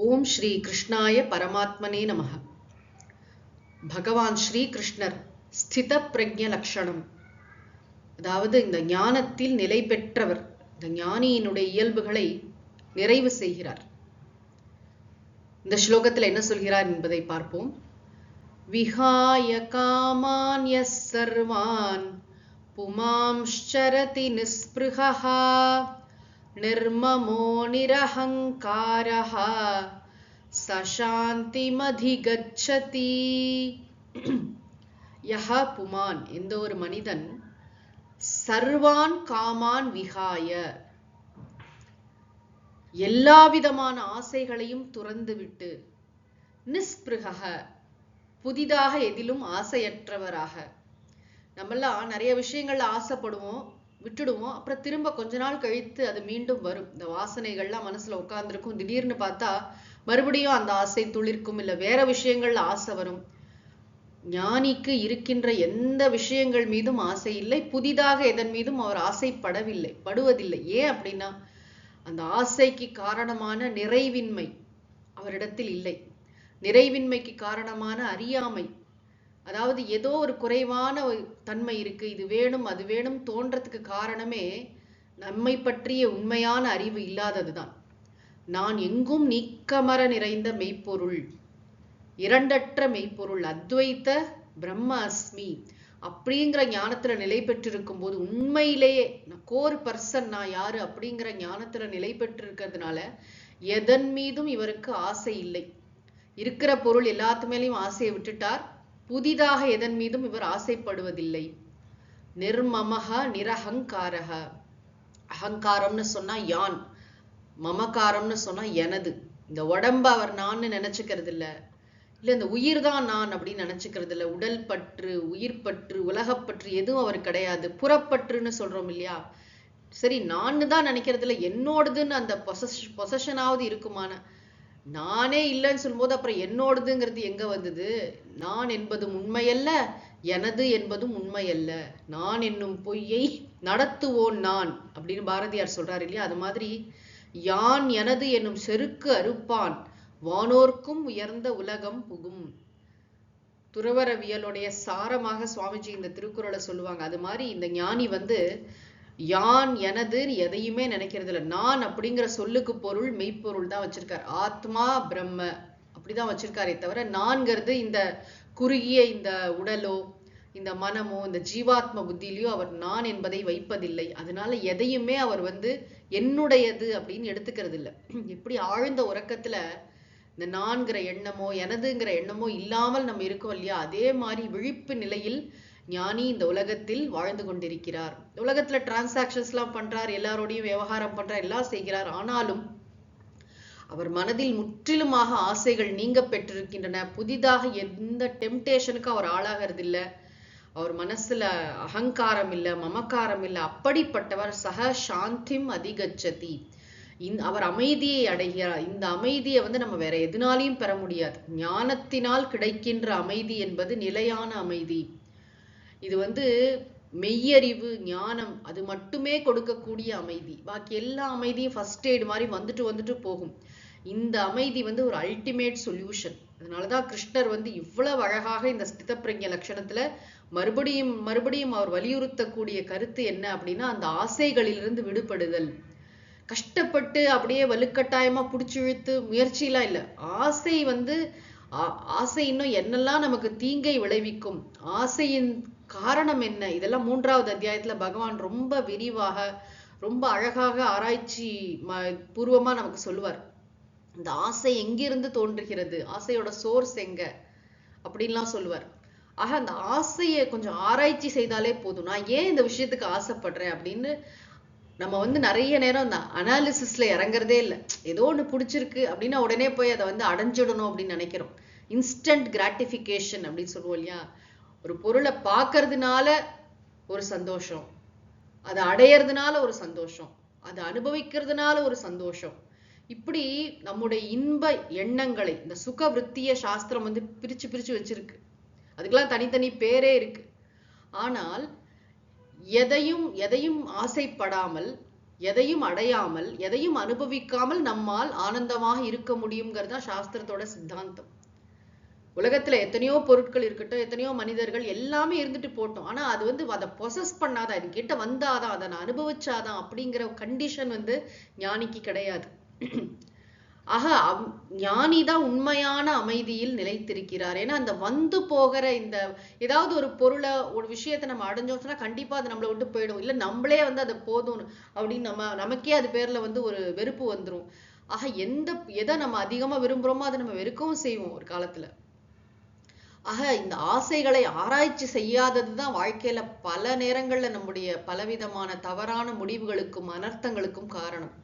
ஓம் ஸ்ரீ கிருஷ்ணாய பரமாத்மனே நமஹ. பகவான் ஸ்ரீ கிருஷ்ணர் ஸ்தித பிரக்ஞ லக்ஷணம், அதாவது இந்த ஞானத்தில் நிலை பெற்றவர், இந்த ஞானியினுடைய இயல்புகளை நிறைவு செய்கிறார். இந்த ஸ்லோகத்தில் என்ன சொல்கிறார் என்பதை பார்ப்போம். விஹாய காமான் யஸ் சர்வான் புமாம்ச்சரதி நிஸ்ப்ருஹः நிர்மமோ நிரஹங்காரஹ சசாந்திமதிகச்சதி. யஹ புமான், எந்த ஒரு மனிதன், சர்வான் காமான் விஹாய, எல்லாவிதமான ஆசைகளையும் துறந்துவிட்டு, நிஸ்பிருஹ, புதிதாக எதிலும் ஆசையற்றவராக. நம்மெல்லாம் நிறைய விஷயங்கள்ல ஆசைப்படுவோம், விட்டுடுவோம், அப்புறம் திரும்ப கொஞ்ச நாள் கழித்து அது மீண்டும் வரும். இந்த வாசனைகள்லாம் மனசுல உட்கார்ந்துருக்கும், திடீர்னு பார்த்தா மறுபடியும் அந்த ஆசை துளிர்க்கும், இல்ல வேற விஷயங்கள்ல ஆசை வரும். ஞானிக்கு இருக்கின்ற எந்த விஷயங்கள் மீதும் ஆசை இல்லை, புதிதாக எதன் மீதும் அவர் படுவதில்லை. ஏன் அப்படின்னா, அந்த ஆசைக்கு காரணமான நிறைவின்மை அவரிடத்தில் இல்லை. நிறைவின்மைக்கு காரணமான அறியாமை, அதாவது ஏதோ ஒரு குறைவான தன்மை இருக்கு, இது வேணும் அது வேணும் தோன்றதுக்கு காரணமே நம்மை பற்றிய உண்மையான அறிவு இல்லாததுதான். நான் எங்கும் நீக்கமர நிறைந்த மெய்ப்பொருள், இரண்டற்ற மெய்ப்பொருள், அத்வைத்த பிரம்ம அஸ்மி அப்படிங்கிற ஞானத்துல நிலை பெற்றிருக்கும் போது, உண்மையிலேயே கோர் பர்சன் நான் யாரு அப்படிங்கிற ஞானத்துல நிலை பெற்றிருக்கிறதுனால எதன் மீதும் இவருக்கு ஆசை இல்லை. இருக்கிற பொருள் எல்லாத்து மேலேயும் ஆசையை விட்டுட்டார், புதிதாக எதன் மீதும் இவர் ஆசைப்படுவதில்லை. நிர்மமஹ நிரஹங்காரஹ, அகங்காரம்னு சொன்னா யான், மமகாரம்னு சொன்னா எனது. இந்த உடம்ப அவர் நான் நினைச்சுக்கிறது இல்ல, இந்த உயிர் தான் நான் அப்படின்னு நினைச்சுக்கிறது இல்ல. உடல் பற்று, உயிர் பற்று, உலகப்பற்று எதுவும் அவர் கிடையாது. புறப்பற்றுன்னு சொல்றோம் இல்லையா, சரி நான் தான் நினைக்கிறது இல்ல, என்னோடதுன்னு அந்த பொசஷனாவது இருக்குமான. நானே இல்லைன்னு சொல்லும்போது அப்புறம் என்னோடதுங்கிறது எங்க வந்தது? நான் என்பதும் உண்மையல்ல, எனது என்பதும் உண்மையல்ல. நான் என்னும் பொய்யை நடத்துவோன் நான் அப்படின்னு பாரதியார் சொல்றாரு இல்லையா. அது மாதிரி யான் எனது என்னும் செருக்கு அறுப்பான், வானோர்க்கும் உயர்ந்த உலகம் புகும். துறவரவியலுடைய சாரமாக சுவாமிஜி இந்த திருக்குறளை சொல்லுவாங்க. அது மாதிரி இந்த ஞானி யான் எனது எதையுமே நினைக்கிறது இல்லை. நான் அப்படிங்கிற சொல்லுக்கு பொருள் மெய்ப்பொருள் தான் வச்சிருக்கார், ஆத்மா பிரம்ம அப்படிதான் வச்சிருக்காரே தவிர, நான்கிறது இந்த குறுகிய இந்த உடலோ இந்த மனமோ இந்த ஜீவாத்ம புத்தியிலையோ அவர் நான் என்பதை வைப்பதில்லை. அதனால எதையுமே அவர் என்னுடையது அப்படின்னு எடுத்துக்கிறது இல்லை. எப்படி ஆழ்ந்த உறக்கத்துல இந்த நான்கிற எண்ணமோ எனதுங்கிற எண்ணமோ இல்லாமல் நம்ம இருக்கோம் இல்லையா, அதே மாதிரி விழிப்பு நிலையில் ஞானி இந்த உலகத்தில் வாழ்ந்து கொண்டிருக்கிறார். உலகத்துல டிரான்சாக்ஷன்ஸ் எல்லாம் பண்றார், எல்லாரோடையும் விவகாரம் பண்றார், எல்லாம் செய்கிறார். ஆனாலும் அவர் மனதில் முற்றிலுமாக ஆசைகள் நீங்க பெற்றிருக்கின்றன. புதிதாக எந்த டெம்டேஷனுக்கு அவர் ஆளாகிறது இல்லை. அவர் மனசுல அகங்காரம் இல்லை, மமக்காரம் இல்லை. அப்படிப்பட்டவர் சக சாந்திம் அதிகச்சதி, அவர் அமைதியை அடைகிறார். இந்த அமைதியை நம்ம வேற எதுனாலையும் பெற முடியாது. ஞானத்தினால் கிடைக்கின்ற அமைதி என்பது நிலையான அமைதி. இது மெய்யறிவு ஞானம் அது மட்டுமே கொடுக்கக்கூடிய அமைதி. பாக்கி எல்லா அமைதியும் ஃபர்ஸ்ட் எய்ட் மாதிரி வந்துட்டு போகும். இந்த அமைதி ஒரு அல்டிமேட் சொல்யூஷன். அதனாலதான் கிருஷ்ணர் இவ்வளவு அழகாக இந்த ஸ்தித பிரக்ஞ லட்சணத்துல மறுபடியும் அவர் வலியுறுத்தக்கூடிய கருத்து என்ன அப்படின்னா, அந்த ஆசைகளிலிருந்து விடுபடுதல். கஷ்டப்பட்டு அப்படியே வலுக்கட்டாயமா புடிச்சு இழுத்து முயற்சியெல்லாம் இல்லை. ஆசை ஆசை இன்னும் என்னெல்லாம் நமக்கு தீங்கை விளைவிக்கும், ஆசையின் காரணம் என்ன, இதெல்லாம் 3வது அத்தியாயத்துல பகவான் ரொம்ப விரிவாக ரொம்ப அழகாக ஆராய்ச்சி பூர்வமா நமக்கு சொல்லுவார். இந்த ஆசை எங்கிருந்து தோன்றுகிறது, ஆசையோட சோர்ஸ் எங்க அப்படின்லாம் சொல்லுவார். ஆக அந்த ஆசையை கொஞ்சம் ஆராய்ச்சி செய்தாலே போதும். நான் ஏன் இந்த விஷயத்துக்கு ஆசைப்படுறேன் அப்படின்னு நம்ம நிறைய நேரம் இந்த அனாலிசிஸ்ல இறங்குறதே இல்லை. ஏதோ ஒண்ணு பிடிச்சிருக்கு அப்படின்னா உடனே போய் அதை அடைஞ்சிடணும் அப்படின்னு நினைக்கிறோம். இன்ஸ்டன்ட் கிராட்டிபிகேஷன் அப்படின்னு சொல்லுவோம் இல்லையா. ஒரு பொருளை பார்க்கறதுனால ஒரு சந்தோஷம், அதை அடையறதுனால ஒரு சந்தோஷம், அதை அனுபவிக்கிறதுனால ஒரு சந்தோஷம். இப்படி நம்முடைய இன்ப எண்ணங்களை இந்த சுக விருத்திய சாஸ்திரம் பிரிச்சு வச்சிருக்கு. அதுக்கெல்லாம் தனித்தனி பேரே இருக்கு. ஆனால் எதையும் ஆசைப்படாமல் எதையும் அடையாமல் எதையும் அனுபவிக்காமல் நம்மால் ஆனந்தமாக இருக்க முடியுங்கிறது தான் சாஸ்திரத்தோட சித்தாந்தம். உலகத்துல எத்தனையோ பொருட்கள் இருக்கட்டும், எத்தனையோ மனிதர்கள் எல்லாமே இருந்துட்டு போட்டோம். ஆனா அது வந்து அதை பொசஸ் பண்ணாதான், அது கிட்ட வந்தாதான், அதை நான் அனுபவிச்சாதான் அப்படிங்கிற கண்டிஷன் வந்து ஞானிக்கு கிடையாது. ஆக ஞானிதான் உண்மையான அமைதியில் நிலைத்திருக்கிறார். ஏன்னா அந்த வந்து போகிற இந்த ஏதாவது ஒரு பொருளை ஒரு விஷயத்தை நம்ம அடைஞ்சோம் சொன்னா கண்டிப்பா அது நம்மளை விட்டு போயிடும். இல்ல நம்மளே வந்து அதை போதும் அப்படின்னு நமக்கே அது பேர்ல வந்து ஒரு வெறுப்பு வந்துரும். ஆக எதை நம்ம அதிகமா விரும்புறோமோ அதை நம்ம வெறுக்கவும் செய்வோம் ஒரு காலத்துல. ஆக இந்த ஆசைகளை ஆராய்ச்சி செய்யாததுதான் வாழ்க்கையில பல நேரங்கள்ல நம்முடைய பலவிதமான தவறான முடிவுகளுக்கும் அனர்த்தங்களுக்கும் காரணம்.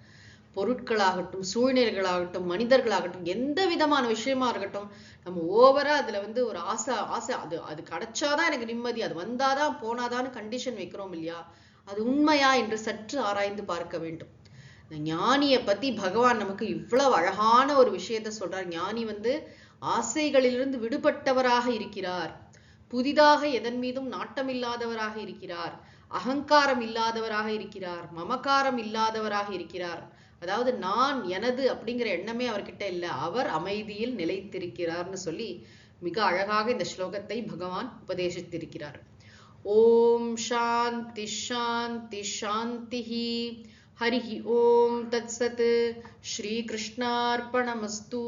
பொருட்களாகட்டும், சூழ்நிலைகளாகட்டும், மனிதர்களாகட்டும், எந்த விதமான விஷயமா இருக்கட்டும், நம்ம ஓவரா அதுல வந்து ஒரு ஆசை அது கிடைச்சாதான் எனக்கு நிம்மதி, அது வந்தாதான் போனாதான்னு கண்டிஷன் வைக்கிறோம் இல்லையா? அது உண்மையா என்று சற்று ஆராய்ந்து பார்க்க வேண்டும். இந்த ஞானியை பத்தி பகவான் நமக்கு இவ்வளவு அழகான ஒரு விஷயத்த சொல்றார். ஞானி வந்து ஆசைகளிலிருந்து விடுபட்டவராக இருக்கிறார். புதிதாக எதன் மீதும் நாட்டம் இல்லாதவராக இருக்கிறார். அகங்காரம் இல்லாதவராக இருக்கிறார். மமகாரம் இல்லாதவராக இருக்கிறார். அதாவது நான் எனது அப்படிங்கிற எண்ணமே அவர்கிட்ட இல்லை. அவர் அமைதியில் நிலைத்திருக்கிறார்னு சொல்லி மிக அழகாக இந்த ஸ்லோகத்தை பகவான் உபதேசித்திருக்கிறார். ஓம் சாந்தி சாந்தி சாந்திஹி. ஹரிஹி ஓம் தத்சத். ஸ்ரீ கிருஷ்ணார்ப்பணமஸ்து.